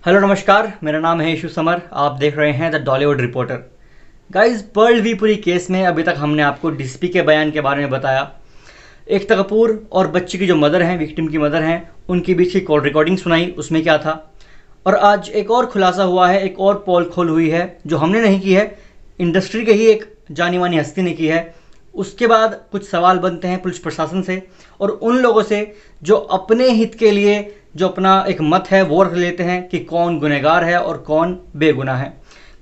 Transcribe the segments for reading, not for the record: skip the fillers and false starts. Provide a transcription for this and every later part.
Hello नमस्कार, मेरा नाम है यशु समर। आप देख रहे हैं the Dollywood reporter. Guys, Pearl V Puri case में अभी तक हमने आपको डीसीपी के बयान के बारे में बताया। एकता कपूर और बच्ची की जो मदर हैं, विक्टिम की मदर हैं, उनके बीच की कॉल रिकॉर्डिंग सुनाई, उसमें क्या था। और आज एक और खुलासा हुआ है, एक और पोल खोल हुई है जो हमने नहीं की है, इंडस्ट्री के ही एक जानी मानी हस्ती ने की है। उसके बाद कुछ सवाल बनते हैं पुलिस प्रशासन से और उन लोगों से जो अपने हित के लिए जो अपना एक मत है वो रख लेते हैं कि कौन गुनहगार है और कौन बेगुनाह है।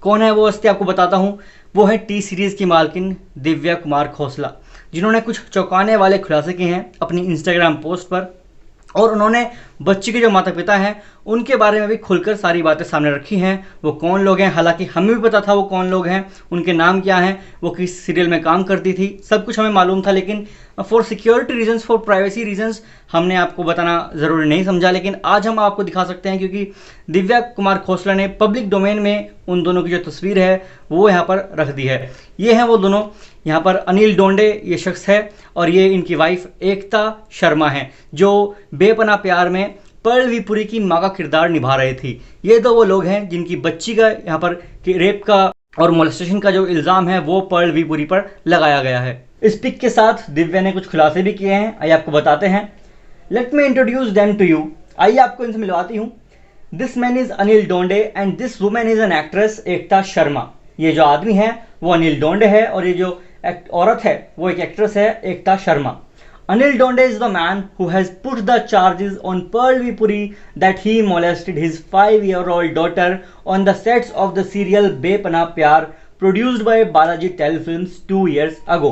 कौन है वो हस्ती, आपको बताता हूँ। वो है टी सीरीज़ की मालकिन दिव्या कुमार खोसला, जिन्होंने कुछ चौंकाने वाले खुलासे किए हैं अपनी इंस्टाग्राम पोस्ट पर। और उन्होंने बच्ची के जो माता पिता हैं उनके बारे में भी खुलकर सारी बातें सामने रखी हैं। वो कौन लोग हैं, हालांकि हमें भी पता था वो कौन लोग हैं, उनके नाम क्या हैं, वो किस सीरियल में काम करती थी, सब कुछ हमें मालूम था। लेकिन for security reasons, for privacy reasons हमने आपको बताना ज़रूरी नहीं समझा। लेकिन आज हम आपको दिखा सकते हैं क्योंकि दिव्या कुमार खोसला ने पब्लिक डोमेन में उन दोनों की जो तस्वीर है वो यहाँ पर रख दी है। ये हैं वो दोनों। यहाँ पर अनिल डोंडे ये शख्स है और ये इनकी वाइफ एकता शर्मा है, जो बेपनाह प्यार में पर्ल वी पुरी की माँ का किरदार निभा रही थी। ये तो वो लोग हैं जिनकी बच्ची का यहाँ पर रेप का और मोलेस्टेशन का जो इल्ज़ाम है वो पर्ल वी पुरी पर लगाया गया है। इस पिक के साथ दिव्या ने कुछ खुलासे भी किए हैं, आइए आपको बताते हैं। Let me introduce them to you. आइए आपको इनसे मिलवाती हूँ। This man is Anil Donde and this woman is an actress Ekta Sharma. ये जो आदमी है वो अनिल डोंडे है और ये जो औरत है वो एक एक्ट्रेस है, Ekta Sharma. Anil Donde is the man who has put the charges on Pearl V. Puri that he molested his 5-year-old daughter on the sets of the serial Bepanah Pyar produced by Balaji Telefilms 2 years ago.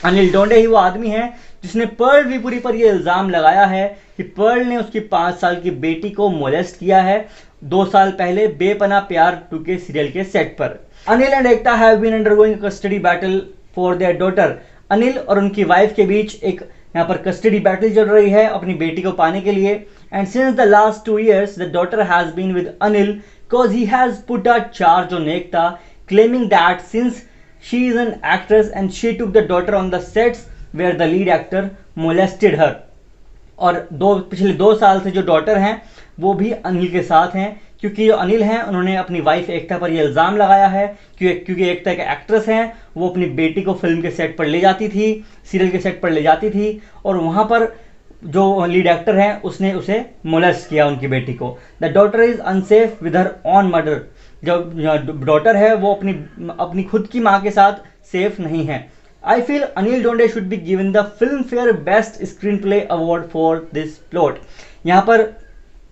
Anil Donde ही वो आदमी है जिसने Perl V Puri पर यह इल्ज़ाम लगाया है कि पर्ल ने उसकी 5 साल की बेटी को मोलेस्ट किया है 2 साल पहले बेपनाह प्यार 2 के सीरियल के सेट पर। Anil and Ekta have been undergoing custody battle for their daughter. Anil और उनकी वाइफ के बीच एक यहाँ पर कस्टडी बैटल चल रही है अपनी बेटी को पाने के लिए। And since the last 2 years the daughter has been with Anil because he has put a charge on Ekta claiming that since she is an actress and she took the daughter on the sets where the lead actor molested her. और पिछले 2 साल से जो daughter हैं वो भी अनिल के साथ हैं, क्योंकि जो अनिल हैं उन्होंने अपनी वाइफ एकता पर यह इल्ज़ाम लगाया है क्योंकि एकता एक एक्ट्रेस हैं, वो अपनी बेटी को फिल्म के सेट पर ले जाती थी, सीरियल के सेट पर ले जाती थी और वहाँ पर जो लीड एक्टर हैं उसने उसे मोलेस्ट किया उनकी बेटी को। The daughter is unsafe with her on mother. जो डॉटर है वो अपनी खुद की माँ के साथ सेफ नहीं है। I feel Anil Donde should be given the film fair best screen play award for this plot. यहाँ पर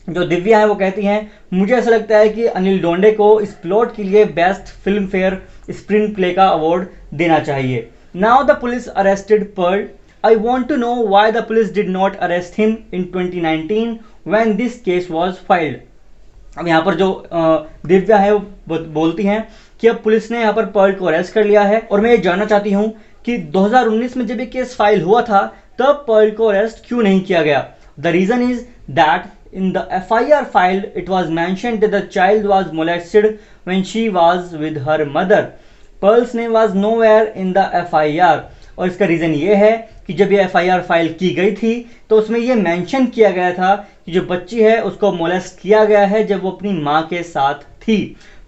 जो दिव्या है वो कहती हैं, मुझे ऐसा लगता है कि अनिल डोंडे को इस प्लॉट के लिए best Filmfare screenplay का अवार्ड देना चाहिए। Now the police arrested Pearl. I want to know why the police did not arrest him in 2019 when this case was filed. अब यहाँ पर जो दिव्या है वो बोलती हैं कि अब पुलिस ने यहाँ पर पर्ल को अरेस्ट कर लिया है और मैं ये जानना चाहती हूँ कि 2019 में जब ये केस फाइल हुआ था तब पर्ल को अरेस्ट क्यों नहीं किया गया। The reason is that in the FIR filed, it was mentioned that the child was molested when she was with her mother. Pearl's name was nowhere in the FIR. और इसका reason ये है कि जब ये FIR फाइल की गई थी तो उसमें ये मेंशन किया गया था कि जो बच्ची है उसको मोलेस्ट किया गया है जब वो अपनी माँ के साथ थी।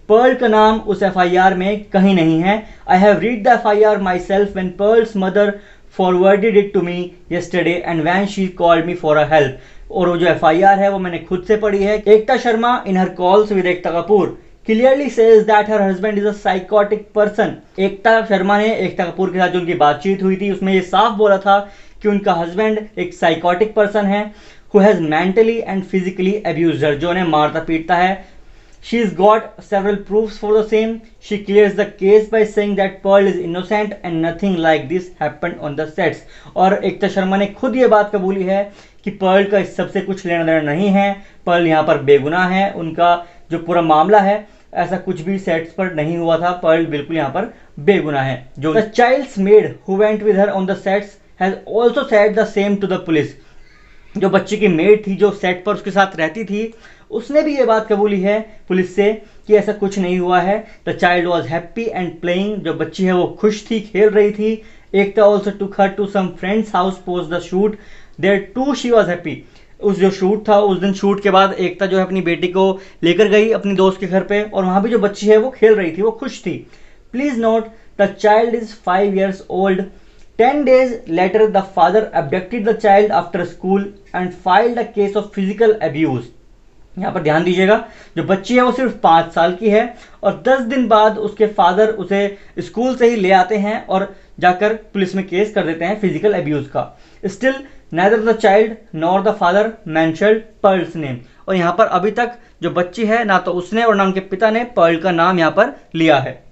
पर्ल का नाम उस FIR में कहीं नहीं है। I have read the FIR myself when Pearl's mother forwarded it to me yesterday and when she called me for a help. और वो जो FIR है वो मैंने खुद से पढ़ी है। Ekta Sharma in her calls with Ekta Kapoor clearly says that her husband is a psychotic person. Ekta Sharma ने एकता कपूर के साथ जो उनकी बातचीत हुई थी उसमें ये साफ बोला था कि उनका हस्बैंड एक साइकोटिक पर्सन है who has mentally and physically abused her, जो उन्हें मारता पीटता है। She's got several proofs for the same. She clears the case by saying that Pearl is innocent and nothing like this happened on the sets. और एकता शर्मा ने खुद ये बात कबूली है कि पर्ल का इस सबसे कुछ लेना देना नहीं है, पर्ल यहाँ पर बेगुनाह है, उनका जो पूरा मामला है ऐसा कुछ भी सेट्स पर नहीं हुआ था, पर्ल बिल्कुल यहाँ पर बेगुनाह है। जो the child's maid who went with her on the sets has also said the same to the police. जो बच्ची की मेड थी जो सेट पर उसके साथ रहती थी उसने भी ये बात कबूली है पुलिस से कि ऐसा कुछ नहीं हुआ है। The child was happy and playing. जो बच्ची है वो खुश थी, खेल रही थी। Ekta also took her to some friends house post the shoot there too she was happy. उस जो शूट था उस दिन शूट के बाद एकता जो है अपनी बेटी को लेकर गई अपनी दोस्त के घर पे और वहाँ पे जो बच्ची है वो खेल रही थी, वो खुश थी। Please note the child is 5 years old. 10 days later the father abducted the child after school and filed a case of physical abuse. यहाँ पर ध्यान दीजिएगा, जो बच्ची है वो सिर्फ 5 साल की है और 10 दिन बाद उसके फादर उसे स्कूल से ही ले आते हैं और जाकर पुलिस में केस कर देते हैं फिजिकल अब्यूज का। Still neither the child nor the father mentioned Pearl's name. और यहाँ पर अभी तक जो बच्ची है ना तो उसने और ना उनके पिता ने पर्ल का नाम यहाँ पर लिया है।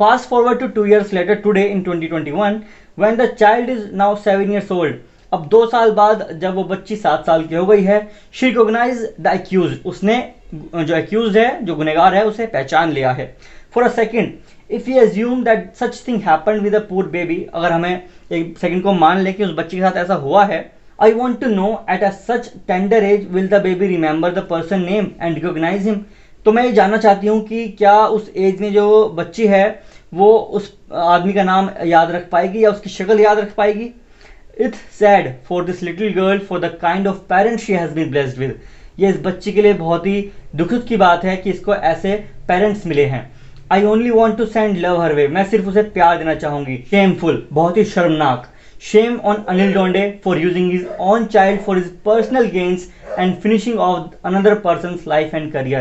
Fast forward to 2 years later today in 2021 when the child is now 7 years old. अब 2 साल बाद जब वो बच्ची 7 साल की हो गई है, she recognized the accused. उसने जो accused है, जो गुनहगार है, उसे पहचान लिया है। For a second, if we assume that such thing happened with a poor baby, अगर हमें एक सेकंड को मान ले कि उस बच्ची के साथ ऐसा हुआ है, I want to know at a such tender age will the baby remember the person name and recognize him. तो मैं ये जानना चाहती हूँ कि क्या उस एज में जो बच्ची है वो उस आदमी का नाम याद रख पाएगी या उसकी शक्ल याद रख पाएगी। It's sad for this little girl for the kind of parents she has been blessed with. ये इस बच्ची के लिए बहुत ही दुखद की बात है कि इसको ऐसे पेरेंट्स मिले हैं। I only want to send love her way. मैं सिर्फ उसे प्यार देना चाहूँगी। शेमफुल, बहुत ही शर्मनाक। Shame on Anil Donde for using his own child for his personal gains and finishing off another person's life and career.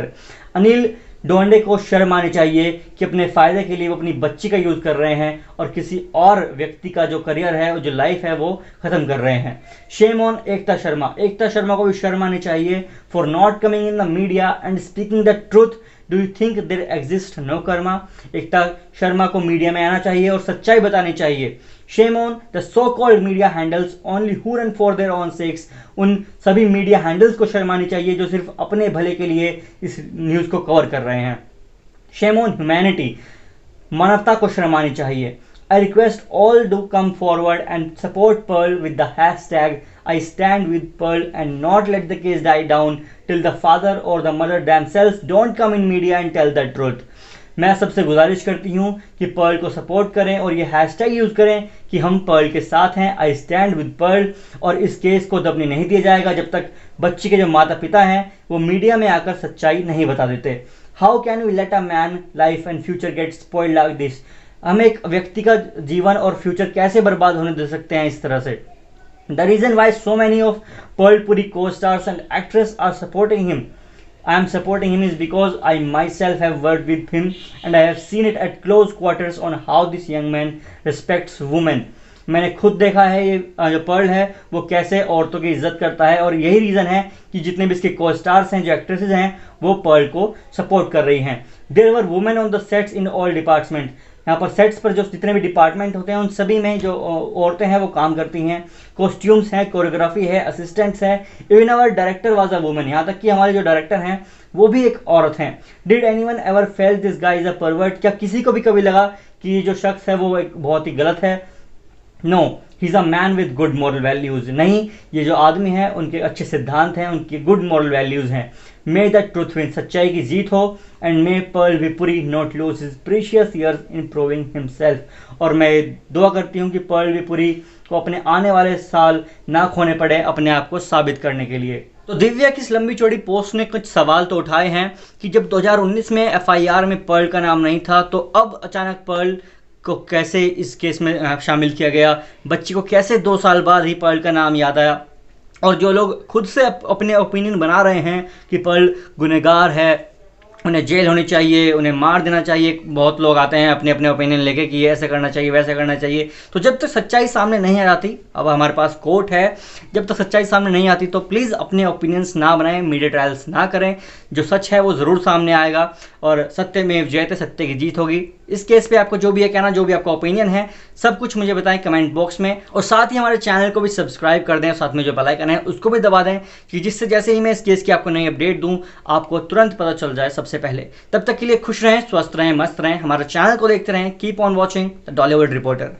Anil Donde को शर्म आनी चाहिए कि अपने फायदे के लिए वो अपनी बच्ची का यूज कर रहे हैं और किसी और व्यक्ति का जो करियर है, जो लाइफ है, वो खत्म कर रहे हैं। Shame on Ekta Sharma. एकता शर्मा को भी शर्म आनी चाहिए for not coming in the media and speaking the truth. Do you think there exist no karma. Ekta Sharma को मीडिया में आना चाहिए और सच्चाई बतानी चाहिए। Shame on the so-called media handles only who run for their own sakes. उन सभी मीडिया हैंडल्स को शर्मानी चाहिए जो सिर्फ अपने भले के लिए इस न्यूज़ को कवर कर रहे हैं। Shame on humanity. मानवता को शर्मानी चाहिए। I request all to come forward and support Pearl with the hashtag I stand with Pearl and not let the case die down till the father or the mother themselves don't come in media and tell the truth. मैं सबसे गुजारिश करती हूँ कि Perl को support करें और ये हैशटैग यूज़ करें कि हम पर्ल के साथ हैं, आई स्टैंड विद पर्ल, और इस केस को दबने नहीं दिया जाएगा जब तक बच्ची के जो माता पिता हैं वो मीडिया में आकर सच्चाई नहीं बता देते। How can we let a man life and future get spoiled like this. हम एक व्यक्ति का जीवन और फ्यूचर कैसे बर्बाद होने दे सकते हैं इस तरह से। The reason why so many of Pearl Puri को stars and actress are supporting him, I am supporting him is because I myself have worked with him and I have seen it at close quarters on how this young man respects women. मैंने खुद देखा है ये जो Perl है वो कैसे औरतों की इज्जत करता है और यही रीज़न है कि जितने भी इसके को स्टार्स हैं, जो एक्ट्रेसेस हैं, वो पर्ल को सपोर्ट कर रही हैं। There were women on the sets in all department. यहाँ पर सेट्स पर जो जितने भी डिपार्टमेंट होते हैं उन सभी में जो औरतें हैं वो काम करती हैं। कॉस्ट्यूम्स हैं, कोरियोग्राफी है, असिस्टेंट्स हैं, even our director was a woman. यहाँ तक कि हमारे जो डायरेक्टर हैं वो भी एक औरत हैं। Did anyone ever felt this guy is a pervert. क्या किसी को भी कभी लगा कि ये जो शख्स है वो एक बहुत ही गलत है? No, he is a man with good moral values. नहीं, ये जो आदमी है उनके अच्छे सिद्धांत हैं, उनकी गुड मॉरल वैल्यूज़ हैं। मे द ट्रूथ विन, सच्चाई की जीत हो, and may Pearl V Puri not lose his precious years in proving himself. और मैं दुआ करती हूँ कि पर्ल विपुरी को अपने आने वाले साल ना खोने पड़े अपने आप को साबित करने के लिए। तो दिव्या की इस लंबी चौड़ी पोस्ट ने कुछ सवाल तो उठाए हैं कि जब 2019 में एफआईआर में पर्ल का नाम नहीं था तो अब अचानक पर्ल को कैसे इस केस में शामिल किया गया, बच्ची को कैसे 2 साल बाद ही पर्ल का नाम याद आया। और जो लोग खुद से अपने ओपिनियन बना रहे हैं कि पर्ल गुनहगार है, उन्हें जेल होनी चाहिए, उन्हें मार देना चाहिए, बहुत लोग आते हैं अपने अपने ओपिनियन लेके कि ये ऐसे करना चाहिए, वैसे करना चाहिए। तो जब तक सच्चाई सामने नहीं आ जाती, अब हमारे पास कोर्ट है, जब तक सच्चाई सामने नहीं आती तो प्लीज़ अपने ओपिनियंस ना बनाएं, मीडिया ट्रायल्स ना करें। जो सच है वो ज़रूर सामने आएगा और सत्य में जयते, सत्य की जीत होगी। इस केस पे आपको जो भी है कहना, जो भी आपका ओपिनियन है, सब कुछ मुझे बताएं कमेंट बॉक्स में। और साथ ही हमारे चैनल को भी सब्सक्राइब कर दें और साथ में जो बेल आइकन है उसको भी दबा दें कि जिससे जैसे ही मैं इस केस की आपको नई अपडेट दूं आपको तुरंत पता चल जाए सबसे पहले। तब तक के लिए खुश रहें, स्वस्थ रहें, मस्त रहें, हमारे चैनल को देखते रहें। Keep on watching the Dollywood reporter.